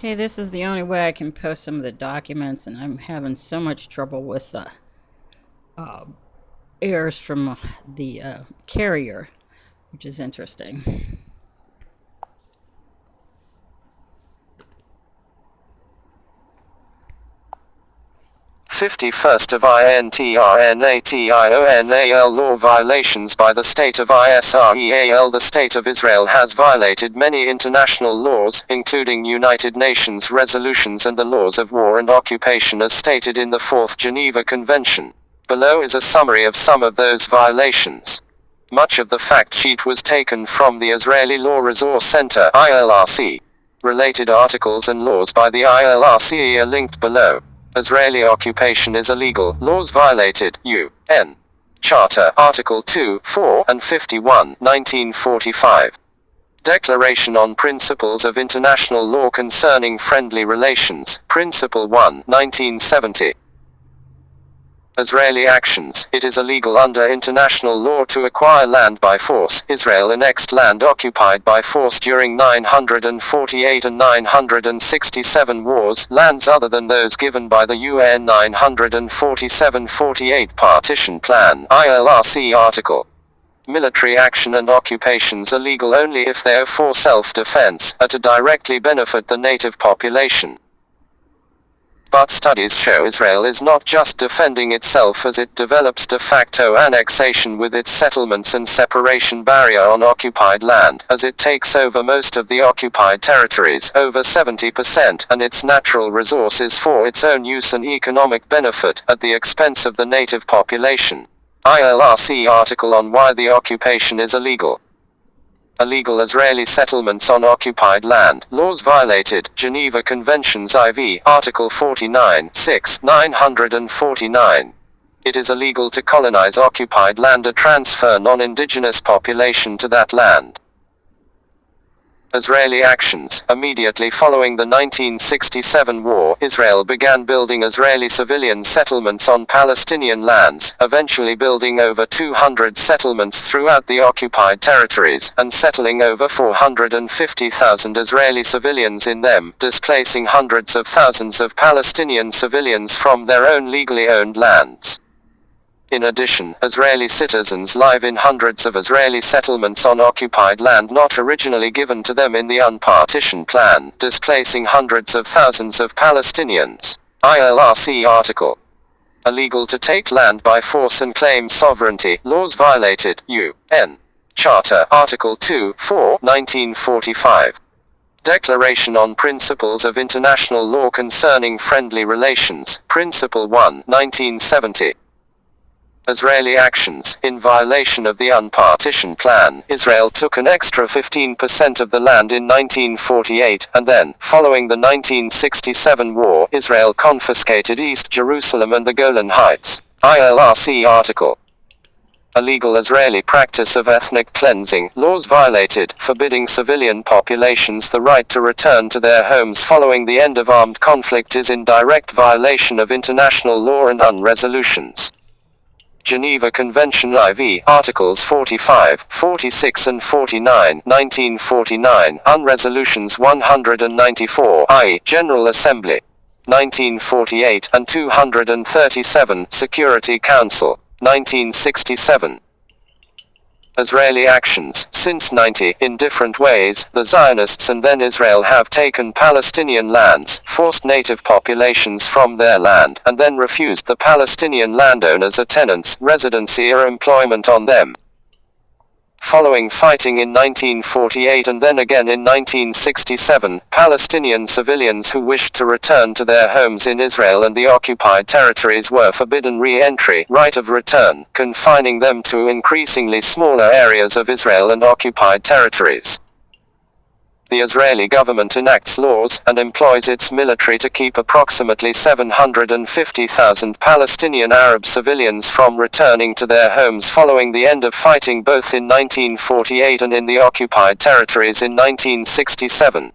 Okay, this is the only way I can post some of the documents, and I'm having so much trouble with uh, errors from the carrier, which is interesting. 51st of INTRNATIONAL law violations by the state of Israel. The state of Israel has violated many international laws, including United Nations resolutions and the laws of war and occupation as stated in the Fourth Geneva Convention. Below is a summary of some of those violations. Much of the fact sheet was taken from the Israeli Law Resource Center (ILRC). Related articles and laws by the ILRC are linked below. Israeli occupation is illegal. Laws violated. UN Charter, Article 2, 4, and 51, 1945. Declaration on Principles of International Law Concerning Friendly Relations, Principle 1, 1970. Israeli actions. It is illegal under international law to acquire land by force. Israel annexed land occupied by force during 948 and 967 wars, lands other than those given by the UN 947-48 Partition Plan, ILRC article. Military action and occupations are legal only if they are for self-defense, or to directly benefit the native population. But studies show Israel is not just defending itself as it develops de facto annexation with its settlements and separation barrier on occupied land, as it takes over most of the occupied territories, over 70%, and its natural resources for its own use and economic benefit, at the expense of the native population. ILRC article on why the occupation is illegal. Illegal Israeli settlements on occupied land, laws violated, Geneva Conventions IV, Article 49, 6, 949. It is illegal to colonize occupied land or transfer non-indigenous population to that land. Israeli actions. Immediately following the 1967 war, Israel began building Israeli civilian settlements on Palestinian lands, eventually building over 200 settlements throughout the occupied territories, and settling over 450,000 Israeli civilians in them, displacing hundreds of thousands of Palestinian civilians from their own legally owned lands. In addition, Israeli citizens live in hundreds of Israeli settlements on occupied land not originally given to them in the Unpartition Plan, displacing hundreds of thousands of Palestinians. ILRC article. Illegal to take land by force and claim sovereignty, laws violated, UN Charter, Article 2, 4, 1945. Declaration on Principles of International Law Concerning Friendly Relations, Principle 1, 1970. Israeli actions. In violation of the Unpartition Plan, Israel took an extra 15% of the land in 1948, and then, following the 1967 war, Israel confiscated East Jerusalem and the Golan Heights. ILRC article. Illegal Israeli practice of ethnic cleansing, laws violated, forbidding civilian populations the right to return to their homes following the end of armed conflict is in direct violation of international law and UN resolutions. Geneva Convention IV, Articles 45, 46 and 49, 1949, UN Resolutions 194, I, General Assembly, 1948, and 237, Security Council, 1967. Israeli actions. Since 90, in different ways, the Zionists and then Israel have taken Palestinian lands, forced native populations from their land, and then refused the Palestinian landowners a tenants, residency or employment on them. Following fighting in 1948 and then again in 1967, Palestinian civilians who wished to return to their homes in Israel and the occupied territories were forbidden re-entry, right of return, confining them to increasingly smaller areas of Israel and occupied territories. The Israeli government enacts laws, and employs its military to keep approximately 750,000 Palestinian Arab civilians from returning to their homes following the end of fighting both in 1948 and in the occupied territories in 1967.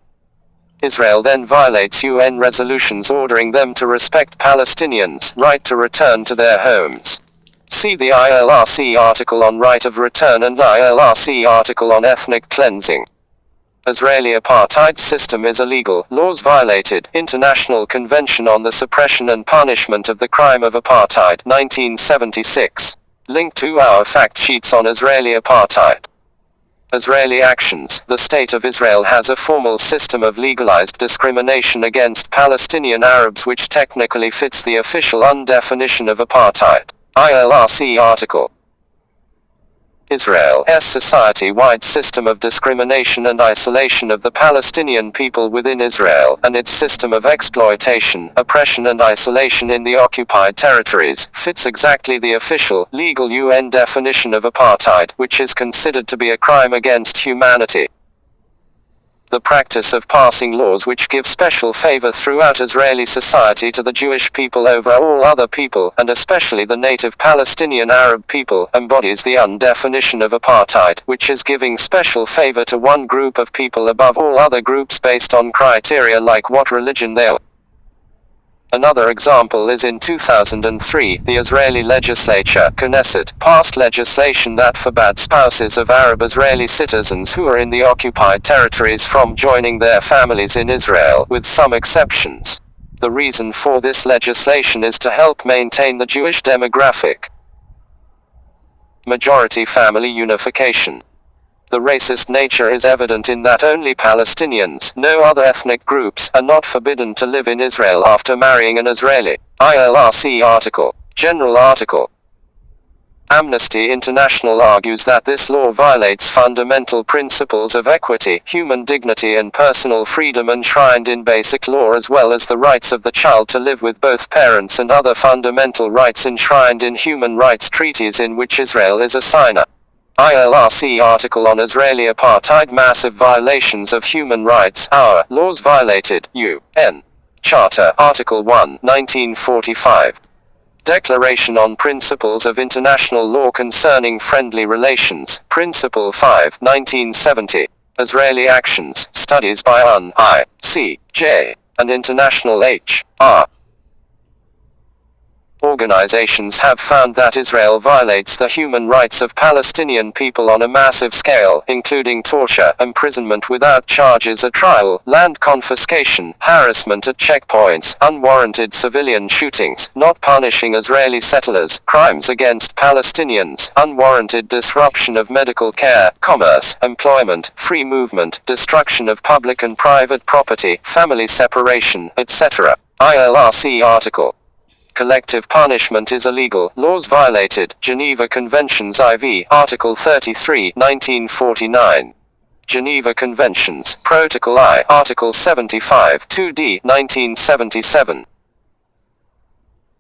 Israel then violates UN resolutions ordering them to respect Palestinians' right to return to their homes. See the ILRC article on right of return and ILRC article on ethnic cleansing. Israeli apartheid system is illegal. Laws violated. International Convention on the Suppression and Punishment of the Crime of Apartheid, 1976. Link to our fact sheets on Israeli apartheid. Israeli actions. The State of Israel has a formal system of legalized discrimination against Palestinian Arabs which technically fits the official undefinition of apartheid. ILRC article. Israel's society-wide system of discrimination and isolation of the Palestinian people within Israel, and its system of exploitation, oppression and isolation in the occupied territories, fits exactly the official, legal UN definition of apartheid, which is considered to be a crime against humanity. The practice of passing laws which give special favor throughout Israeli society to the Jewish people over all other people, and especially the native Palestinian Arab people, embodies the undefinition of apartheid, which is giving special favor to one group of people above all other groups based on criteria like what religion they are. Another example is in 2003, the Israeli legislature, Knesset, passed legislation that forbade spouses of Arab Israeli citizens who are in the occupied territories from joining their families in Israel, with some exceptions. The reason for this legislation is to help maintain the Jewish demographic. Majority family unification. The racist nature is evident in that only Palestinians, no other ethnic groups, are not forbidden to live in Israel after marrying an Israeli. ILRC article. General article. Amnesty International argues that this law violates fundamental principles of equity, human dignity and personal freedom enshrined in basic law, as well as the rights of the child to live with both parents and other fundamental rights enshrined in human rights treaties in which Israel is a signer. ILRC article on Israeli apartheid. Massive violations of human rights. Our laws violated. UN Charter, Article 1, 1945. Declaration on Principles of International Law Concerning Friendly Relations, Principle 5, 1970. Israeli Actions, Studies by UN, ICJ, and International H.R. Organizations have found that Israel violates the human rights of Palestinian people on a massive scale, including torture, imprisonment without charges at trial, land confiscation, harassment at checkpoints, unwarranted civilian shootings, not punishing Israeli settlers, crimes against Palestinians, unwarranted disruption of medical care, commerce, employment, free movement, destruction of public and private property, family separation, etc. ILRC article. Collective punishment is illegal. Laws violated. Geneva Conventions IV, Article 33, 1949. Geneva Conventions, Protocol I, Article 75, 2d, 1977.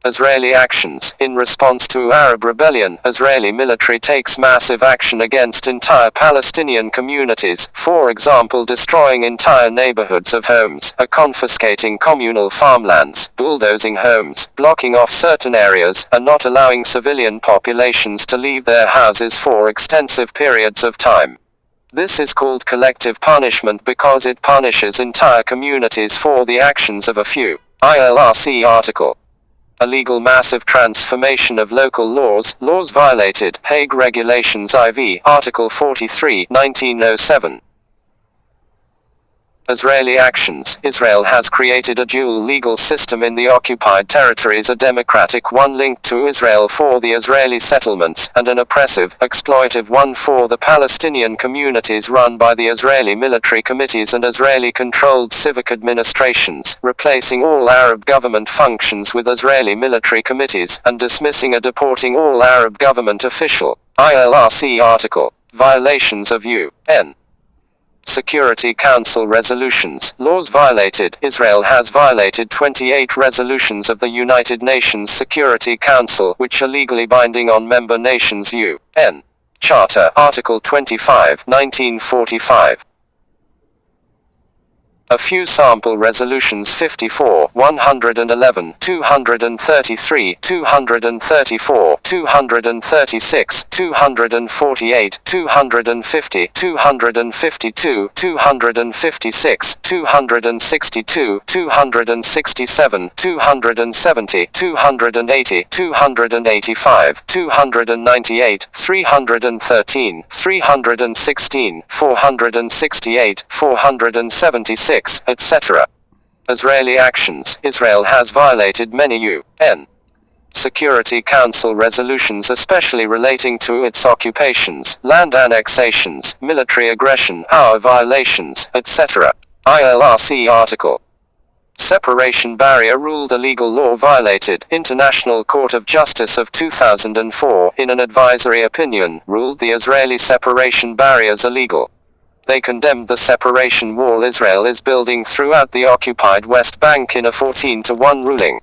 Israeli actions. In response to Arab rebellion, Israeli military takes massive action against entire Palestinian communities, for example destroying entire neighborhoods of homes, confiscating communal farmlands, bulldozing homes, blocking off certain areas, and not allowing civilian populations to leave their houses for extensive periods of time. This is called collective punishment because it punishes entire communities for the actions of a few. ILRC article. Illegal massive transformation of local laws. Laws violated. Hague Regulations IV, Article 43, 1907. Israeli actions. Israel has created a dual legal system in the occupied territories, a democratic one linked to Israel for the Israeli settlements, and an oppressive, exploitive one for the Palestinian communities run by the Israeli military committees and Israeli-controlled civic administrations, replacing all Arab government functions with Israeli military committees, and dismissing or deporting all Arab government official. ILRC article. Violations of UN Security Council resolutions. Laws violated. Israel has violated 28 resolutions of the United Nations Security Council, which are legally binding on member nations. UN Charter, Article 25, 1945. A few sample resolutions 54, 111, 233, 234, 236, 248, 250, 252, 256, 262, 267, 270, 280, 285, 298, 313, 316, 468, 476, etc. Israeli actions. Israel has violated many UN Security Council resolutions, especially relating to its occupations, land annexations, military aggression, power violations, etc. ILRC article. Separation barrier ruled a legal law violated. International Court of Justice of 2004, in an advisory opinion, ruled the Israeli separation barriers illegal. They condemned the separation wall Israel is building throughout the occupied West Bank in a 14-1 ruling.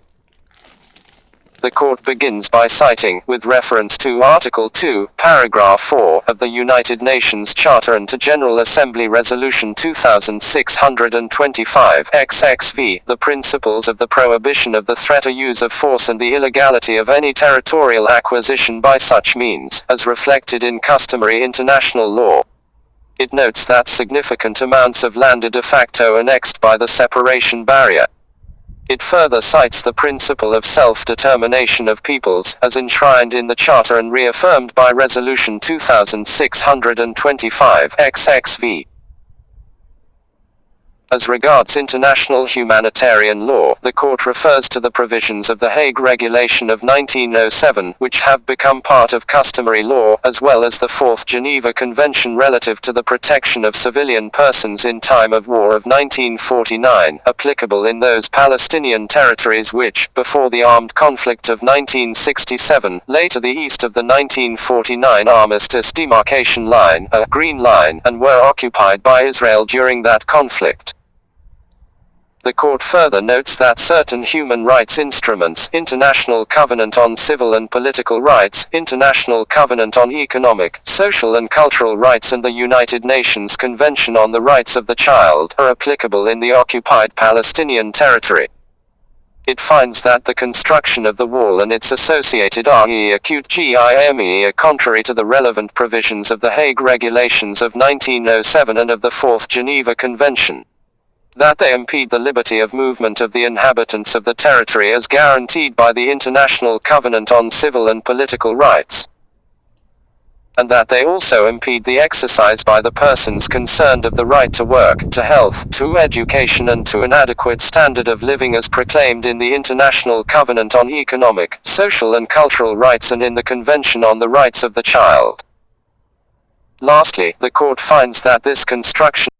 The court begins by citing, with reference to Article 2, Paragraph 4, of the United Nations Charter and to General Assembly Resolution 2625 XXV, the principles of the prohibition of the threat or use of force and the illegality of any territorial acquisition by such means, as reflected in customary international law. It notes that significant amounts of land are de facto annexed by the separation barrier. It further cites the principle of self-determination of peoples, as enshrined in the Charter and reaffirmed by Resolution 2625 XXV. As regards international humanitarian law, the court refers to the provisions of the Hague Regulation of 1907, which have become part of customary law, as well as the Fourth Geneva Convention relative to the protection of civilian persons in time of war of 1949, applicable in those Palestinian territories which, before the armed conflict of 1967, lay to the east of the 1949 Armistice Demarcation Line, a Green Line, and were occupied by Israel during that conflict. The court further notes that certain human rights instruments, International Covenant on Civil and Political Rights, International Covenant on Economic, Social and Cultural Rights and the United Nations Convention on the Rights of the Child, are applicable in the occupied Palestinian territory. It finds that the construction of the wall and its associated acute GIME are contrary to the relevant provisions of the Hague Regulations of 1907 and of the Fourth Geneva Convention. That they impede the liberty of movement of the inhabitants of the territory as guaranteed by the International Covenant on Civil and Political Rights. And that they also impede the exercise by the persons concerned of the right to work, to health, to education and to an adequate standard of living as proclaimed in the International Covenant on Economic, Social and Cultural Rights and in the Convention on the Rights of the Child. Lastly, the court finds that this construction